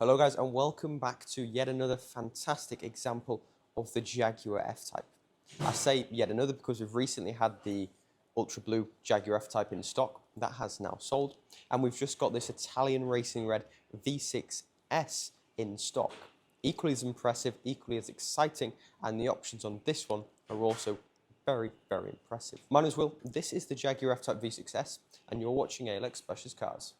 Hello guys, and welcome back to yet another fantastic example of the Jaguar F-Type. I say yet another because we've recently had the Ultra Blue Jaguar F-Type in stock. That has now sold, and we've just got this Italian Racing Red V6S in stock. Equally as impressive, equally as exciting, and the options on this one are also very, very impressive. My name is Will, this is the Jaguar F-Type V6S, and you're watching ALX Specialist Cars.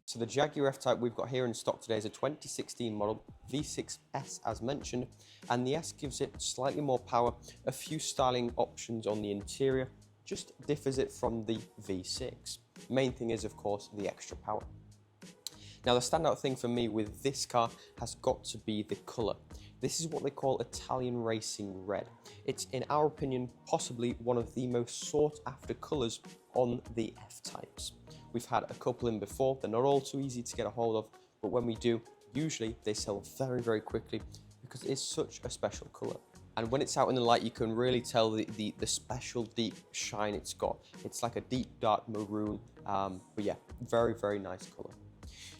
So the Jaguar F-Type we've got here in stock today is a 2016 model V6S as mentioned, and the S gives it slightly more power, a few styling options on the interior, just differs it from the V6. Main thing is of course the extra power. Now the standout thing for me with this car has got to be the colour. This is what they call Italian Racing Red. It's, in our opinion, possibly one of the most sought after colours on the F-Types. We've had a couple in before, they're not all too easy to get a hold of, but when we do, usually they sell very, very quickly because it's such a special colour. And when it's out in the light, you can really tell the special deep shine it's got. It's like a deep dark maroon, but yeah, very, very nice colour.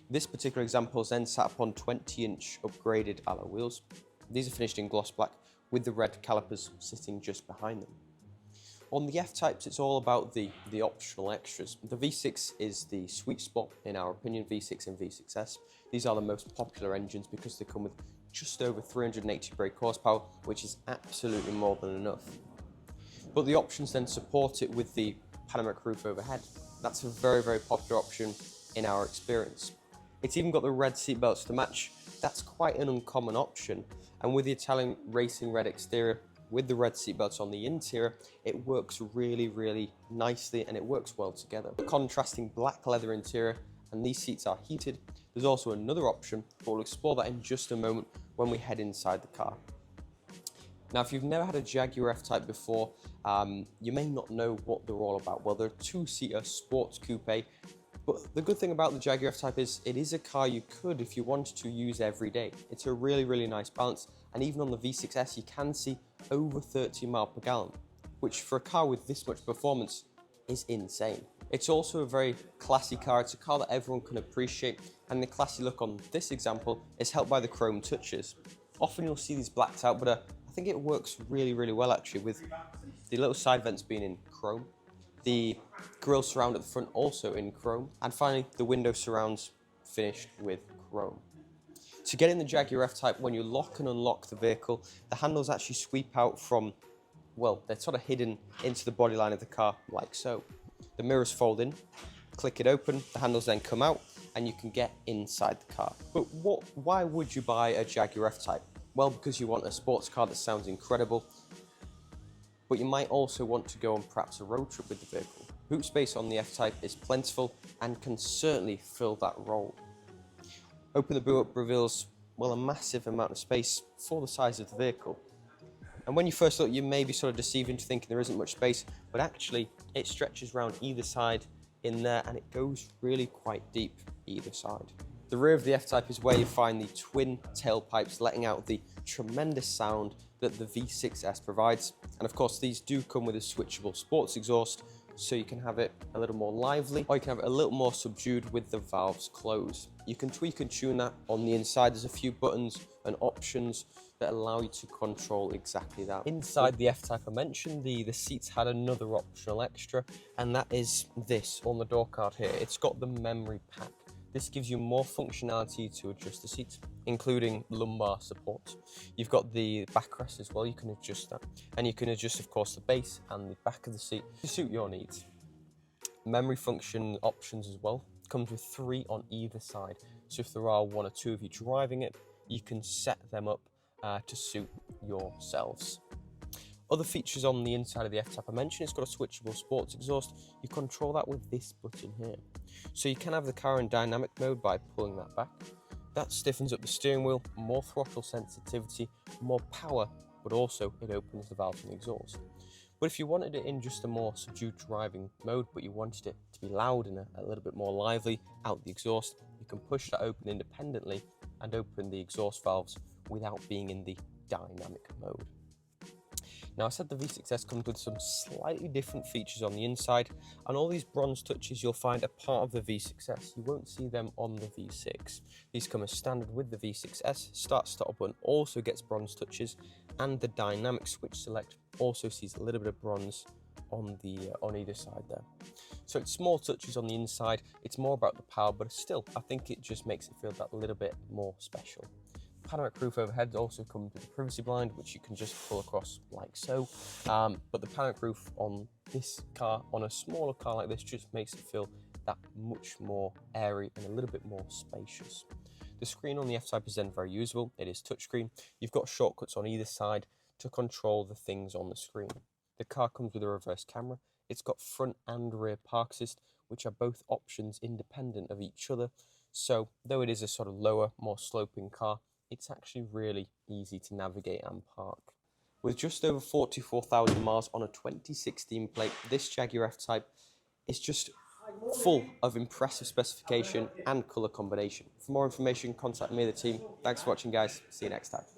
This particular example is then sat upon 20-inch upgraded alloy wheels. These are finished in gloss black with the red calipers sitting just behind them. On the F-Types, it's all about the optional extras. The V6 is the sweet spot, in our opinion, V6 and V6S. These are the most popular engines because they come with just over 380 brake horsepower, which is absolutely more than enough. But the options then support it with the panoramic roof overhead. That's a very, very popular option in our experience. It's even got the red seat belts to match. That's quite an uncommon option. And with the Italian Racing Red exterior, with the red seatbelts on the interior, it works really, really nicely and it works well together. The contrasting black leather interior, and these seats are heated. There's also another option, but we'll explore that in just a moment when we head inside the car. Now, if you've never had a Jaguar F-Type before, you may not know what they're all about. Well, they're a two-seater sports coupe, but the good thing about the Jaguar F-Type is it is a car you could, if you wanted to, use every day. It's a really, really nice balance, and even on the V6S you can see over 30 miles per gallon, which for a car with this much performance is insane. It's also a very classy car. It's a car that everyone can appreciate, and the classy look on this example is helped by the chrome touches. Often you'll see these blacked out, but I think it works really, really well actually, with the little side vents being in chrome, the grille surround at the front also in chrome, and finally the window surrounds finished with chrome. To get in the Jaguar F-Type, when you lock and unlock the vehicle, the handles actually sweep out from, well, they're sort of hidden into the bodyline of the car, like so. The mirrors fold in, click it open, the handles then come out, and you can get inside the car. But why would you buy a Jaguar F-Type? Well, because you want a sports car that sounds incredible, but you might also want to go on perhaps a road trip with the vehicle. Boot space on the F-Type is plentiful and can certainly fill that role. Open the boot up reveals, well, a massive amount of space for the size of the vehicle. And when you first look, you may be sort of deceived into thinking there isn't much space, but actually it stretches around either side in there and it goes really quite deep either side. The rear of the F-Type is where you find the twin tailpipes letting out the tremendous sound that the V6S provides. And of course, these do come with a switchable sports exhaust, so you can have it a little more lively, or you can have it a little more subdued with the valves closed. You can tweak and tune that. On the inside, there's a few buttons and options that allow you to control exactly that. Inside the F-Type, I mentioned the seats had another optional extra, and that is this on the door card here. It's got the memory pack. This gives you more functionality to adjust the seats, including lumbar support. You've got the backrest as well, you can adjust that. And you can adjust, of course, the base and the back of the seat to suit your needs. Memory function options as well. Comes with 3 on either side. So if there are 1 or 2 of you driving it, you can set them up to suit yourselves. Other features on the inside of the F-Type I mentioned, it's got a switchable sports exhaust. You control that with this button here. So you can have the car in dynamic mode by pulling that back. That stiffens up the steering wheel, more throttle sensitivity, more power, but also it opens the valves and the exhaust. But if you wanted it in just a more subdued driving mode, but you wanted it to be loud and a little bit more lively out the exhaust, you can push that open independently and open the exhaust valves without being in the dynamic mode. Now, I said the V6S comes with some slightly different features on the inside, and all these bronze touches you'll find are part of the V6S. You won't see them on the V6. These come as standard with the V6S. Start button also gets bronze touches, and the dynamic switch select also sees a little bit of bronze on either side there. So it's small touches on the inside. It's more about the power, but still, I think it just makes it feel that little bit more special. Panoramic roof overhead also comes with a privacy blind, which you can just pull across like so. But the panoramic roof on this car, on a smaller car like this, just makes it feel that much more airy and a little bit more spacious. The screen on the F-Type is then very usable. It is touchscreen. You've got shortcuts on either side to control the things on the screen. The car comes with a reverse camera. It's got front and rear park assist, which are both options independent of each other. So though it is a sort of lower, more sloping car, it's actually really easy to navigate and park. With just over 44,000 miles on a 2016 plate, this Jaguar F-Type is just full of impressive specification and colour combination. For more information, contact me, the team. Thanks for watching, guys. See you next time.